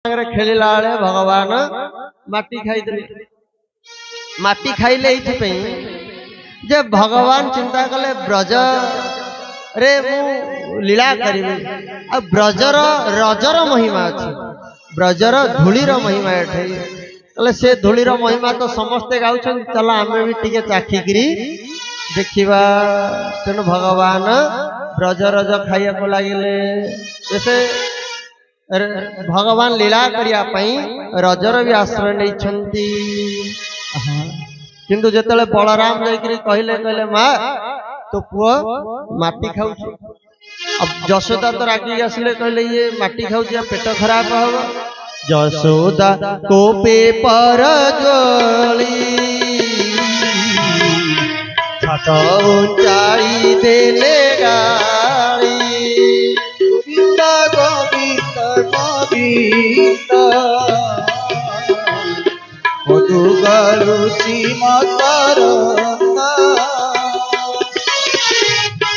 खेलिला बेले भगवान माटी खाई माटी खाइले जे भगवान चिंता कले ब्रज रे मु लीला करी आ ब्रजर रजर महिमा अच्छी ब्रजर धूलीर महिमा एठे से धूलीर महिमा तो समस्ते गाँव चल आम भी टे चाखिकी देखा तेणु भगवान ब्रज रज खाइया को लगिले जैसे भगवान लीला करने रजर भी आश्रय नहीं किंतु जिते बलराम जाकि कहले कहले माँ तो पुआ माटी खाऊ अब जशोदा तो रागी आसिले कहले ये माटी खाऊ पेट खराब हम जशोदा को पेपर जोली छात ऊंचाई देले गाड़ी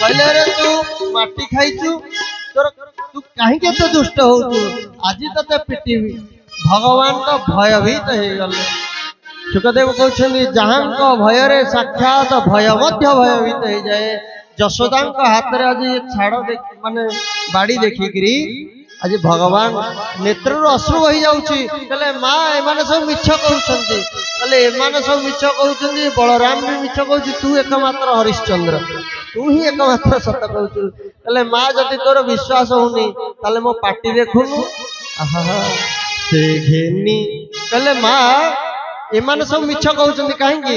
कहले रे तू माटी खाइचु तोर तू कहीं तो दुष्ट हो आज ते पिटी भगवान तो भयभीत हो गले सुखदेव कहते जहाँ भय रे साक्षात भय भयभीत हो जाए जशोदा हाथ में आज छाड़ माने बाड़ी देखिकी आज भगवान नेत्र अश्रु बही जाऊँगी माँ एम सब मिछ कहते एम सब मिछ कहते बलराम भी मिछ कहू तू एकमात्र हरिश्चंद्र तू ही एकमात्र सत कहू माँ जदि तोर विश्वास होनी ताले मो पाटी देखुनु से घेनी कहले माँ एम सब मिछ कहते कहीं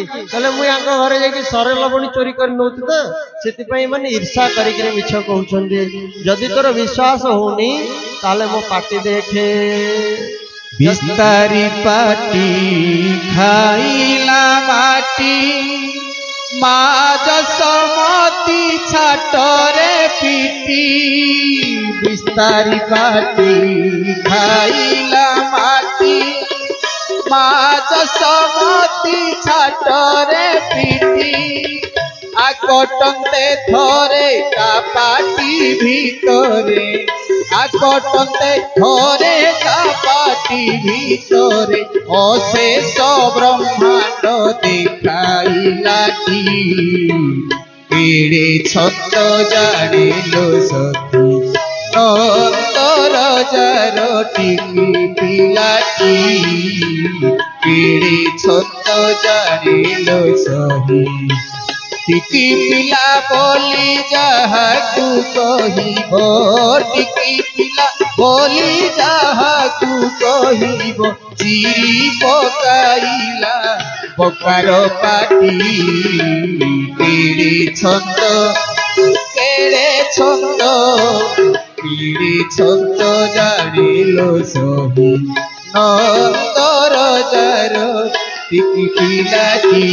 मुझे घरे जाकि सर लवणी चोरी कर नौती तो से मैंने ईर्षा करके मिछ कहते जदि तोर विश्वास होनी ताले मो पाटी देखे बिस्तारी पाटी खाइला माटी माँ जसमती छाटरे पीटी बिस्तारी पाटी खाइला माटी माँ जसमती छाटरे पीटी आकटंते थरे का पाटी भीतरे आकटंते थरे का पाटी भीतरे अशेष ब्रह्मांड देखाइला केड़े छत जानिलो सखी नंदर जार टिकी पिलाटी केड़े छत जानिलो सही टिकी पिला बोली जहाकू कहिब टिकी पिला बोली जहाकू कहिब चिरी पकाइला बकार पाटी केड़े छंद जानिलो सही नंदर जार टिकी पिलाटी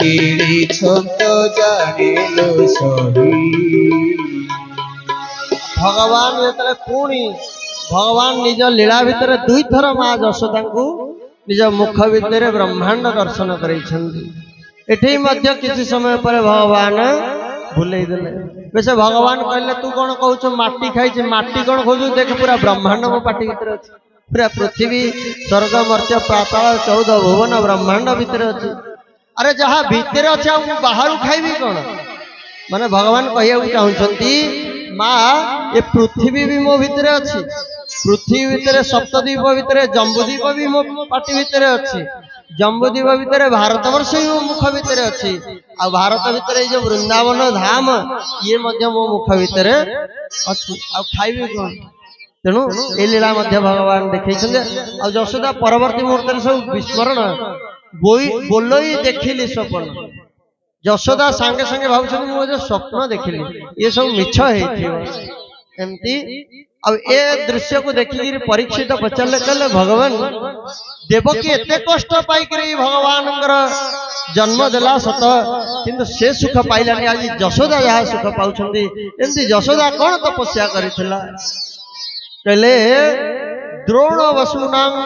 केड़े छंद जानिलो सही भगवान जो पुणी भगवान निज लीला भितर दुई थर माँ जशोदा को निज मुख भितर ब्रह्मांड दर्शन करेठी किसी समय पर भगवान भूले देले वैसे भगवान कहले तू कौन कहू माटी खाई माटी कौन खोजु देख पूरा ब्रह्मांड मो पाटी भितर अच्छी पूरा पृथ्वी स्वर्ग मर्त्य पाताल 14 भुवन ब्रह्मांड भितर अच्छी अरे जहाँ भितर अच्छे बाहर खाइबी कौन माने भगवान कहया चाहती माँ ये पृथ्वी भी मो भितर अच्छी पृथ्वी भितर सप्तद्वीप भितर जम्बूद्वीप भी मो पाटी भितर अच्छी जम्बूद्वीप भितर भारतवर्ष भी मो मुख भितर अच्छी आ भारत भितर जो वृंदावन धाम ये मो मुख भितर अच्छी आ खाइबी कौन तेणु ए लीला भगवान देखे जशोदा परवर्ती मुहूर्त सब विस्मरण बोलई देखिली स्वप्न जशोदा सांगे सांगे भाव मुझे स्वप्न देखिली ये सब मिछ एमती अब ए दृश्य को देखिक परीक्षित पचारे कहले भगवान देवकी एते कष्ट पाइक भगवान जन्म देला सत किंतु से सुख पाइलानी आज जशोदा जहाँ सुख पाउछंदी एमती जशोदा कौन तपस्या करिथिला कहले द्रोण वसुनां